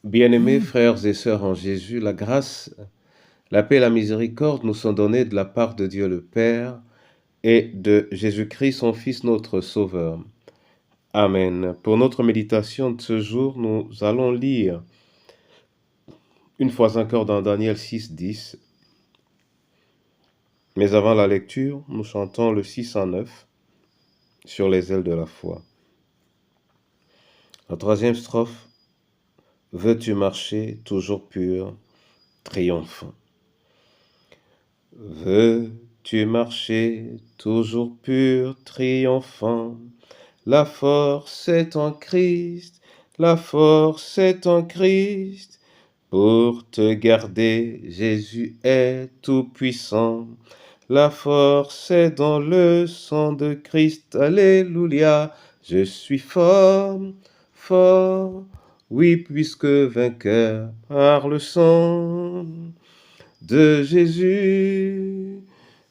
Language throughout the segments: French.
Bien-aimés frères et sœurs en Jésus, la grâce, la paix et la miséricorde nous sont données de la part de Dieu le Père et de Jésus-Christ, son Fils, notre Sauveur. Amen. Pour notre méditation de ce jour, nous allons lire une fois encore dans Daniel 6, 10. Mais avant la lecture, nous chantons le 609 sur les ailes de la foi. La troisième strophe. Veux-tu marcher toujours pur, triomphant? Veux-tu marcher toujours pur, triomphant? La force est en Christ, la force est en Christ. Pour te garder, Jésus est tout-puissant. La force est dans le sang de Christ, alléluia. Je suis fort, fort, oui, puisque vainqueur par le sang de Jésus.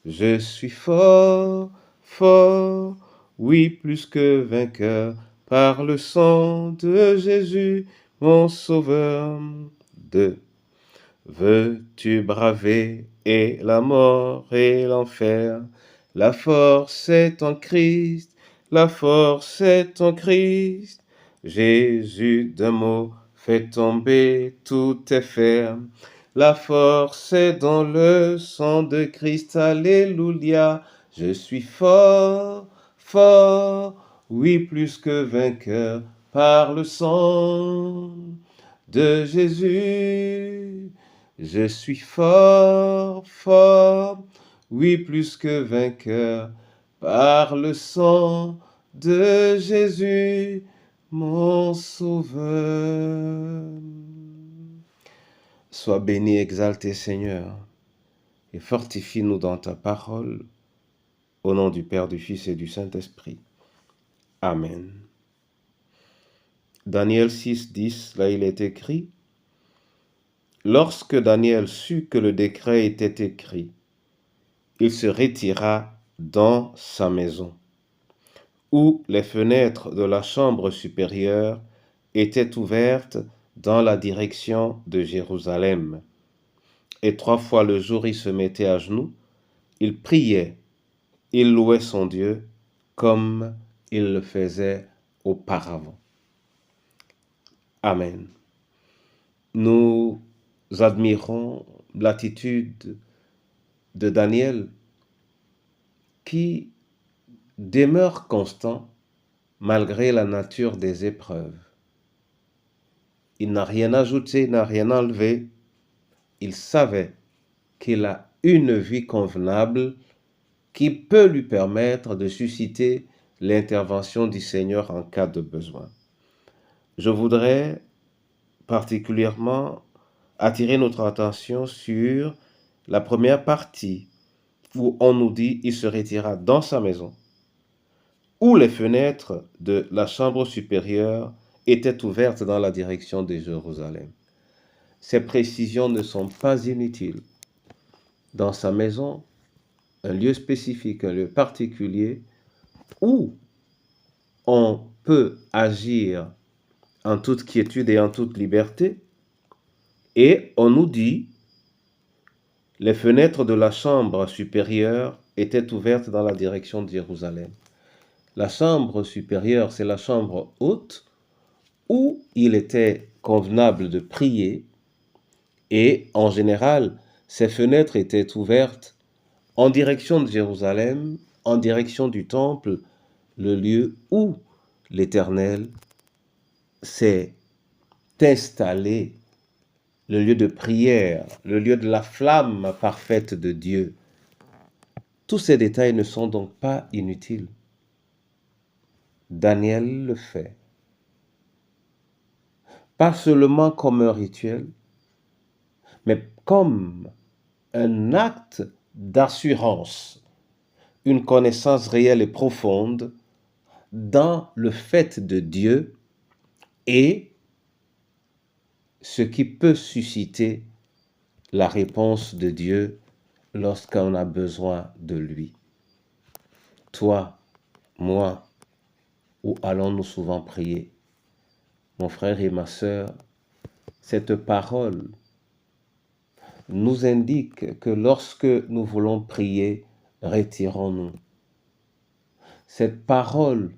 Je suis fort, fort, oui, plus que vainqueur par le sang de Jésus, mon Sauveur. 2. Veux-tu braver et la mort et l'enfer? La force est en Christ, la force est en Christ. Jésus d'un mot fait tomber tout est ferme. La force est dans le sang de Christ, alléluia. Je suis fort, fort, oui, plus que vainqueur par le sang de Jésus. Je suis fort, fort, oui, plus que vainqueur par le sang de Jésus, mon Sauveur. Sois béni, exalté Seigneur, et fortifie-nous dans ta parole, au nom du Père, du Fils et du Saint-Esprit. Amen. Daniel 6, 10, là il est écrit: Lorsque Daniel sut que le décret était écrit, il se retira dans sa maison, où les fenêtres de la chambre supérieure étaient ouvertes dans la direction de Jérusalem. Et 3 fois le jour, il se mettait à genoux, il priait, il louait son Dieu comme il le faisait auparavant. Amen. Nous admirons l'attitude de Daniel qui demeure constant malgré la nature des épreuves. Il n'a rien ajouté, il n'a rien enlevé. Il savait qu'il a une vie convenable qui peut lui permettre de susciter l'intervention du Seigneur en cas de besoin. Je voudrais particulièrement attirer notre attention sur la première partie où on nous dit il se retira dans sa maison, où les fenêtres de la chambre supérieure étaient ouvertes dans la direction de Jérusalem. Ces précisions ne sont pas inutiles. Dans sa maison, un lieu spécifique, un lieu particulier, où on peut agir en toute quiétude et en toute liberté, et on nous dit les fenêtres de la chambre supérieure étaient ouvertes dans la direction de Jérusalem. La chambre supérieure, c'est la chambre haute où il était convenable de prier, et en général, ces fenêtres étaient ouvertes en direction de Jérusalem, en direction du temple, le lieu où l'Éternel s'est installé, le lieu de prière, le lieu de la flamme parfaite de Dieu. Tous ces détails ne sont donc pas inutiles. Daniel le fait. Pas seulement comme un rituel, mais comme un acte d'assurance, une connaissance réelle et profonde dans le fait de Dieu et ce qui peut susciter la réponse de Dieu lorsqu'on a besoin de lui. Toi, moi, où allons-nous souvent prier? Mon frère et ma sœur, cette parole nous indique que lorsque nous voulons prier, retirons-nous. Cette parole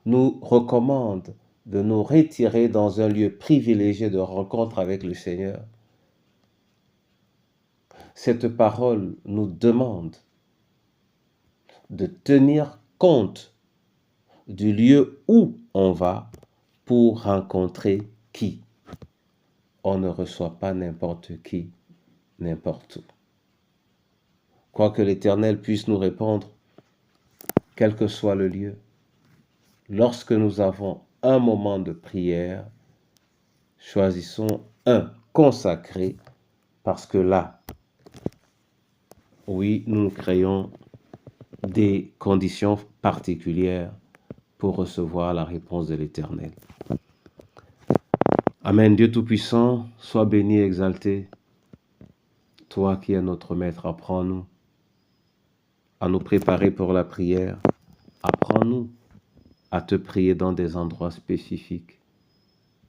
nous recommande de nous retirer dans un lieu privilégié de rencontre avec le Seigneur. Cette parole nous demande de tenir compte du lieu où on va pour rencontrer qui. On ne reçoit pas n'importe qui, n'importe où. Quoique l'Éternel puisse nous répondre, quel que soit le lieu, lorsque nous avons un moment de prière, choisissons un consacré, parce que là, oui, nous créons des conditions particulières pour recevoir la réponse de l'Éternel. Amen. Dieu Tout-Puissant, sois béni et exalté. Toi qui es notre Maître, apprends-nous à nous préparer pour la prière. Apprends-nous à te prier dans des endroits spécifiques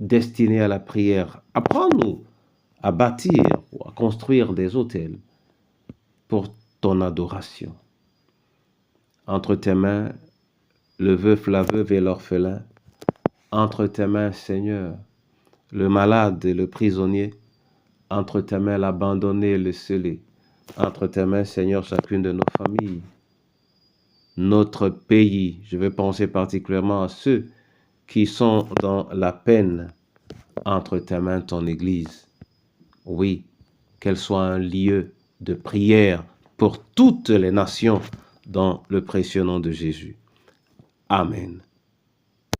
destinés à la prière. Apprends-nous à bâtir ou à construire des autels pour ton adoration. Entre tes mains, le veuf, la veuve et l'orphelin. Entre tes mains, Seigneur, le malade et le prisonnier. Entre tes mains, l'abandonné et le scellé. Entre tes mains, Seigneur, chacune de nos familles. Notre pays, je vais penser particulièrement à ceux qui sont dans la peine. Entre tes mains, ton Église. Oui, qu'elle soit un lieu de prière pour toutes les nations dans le précieux nom de Jésus. Amen.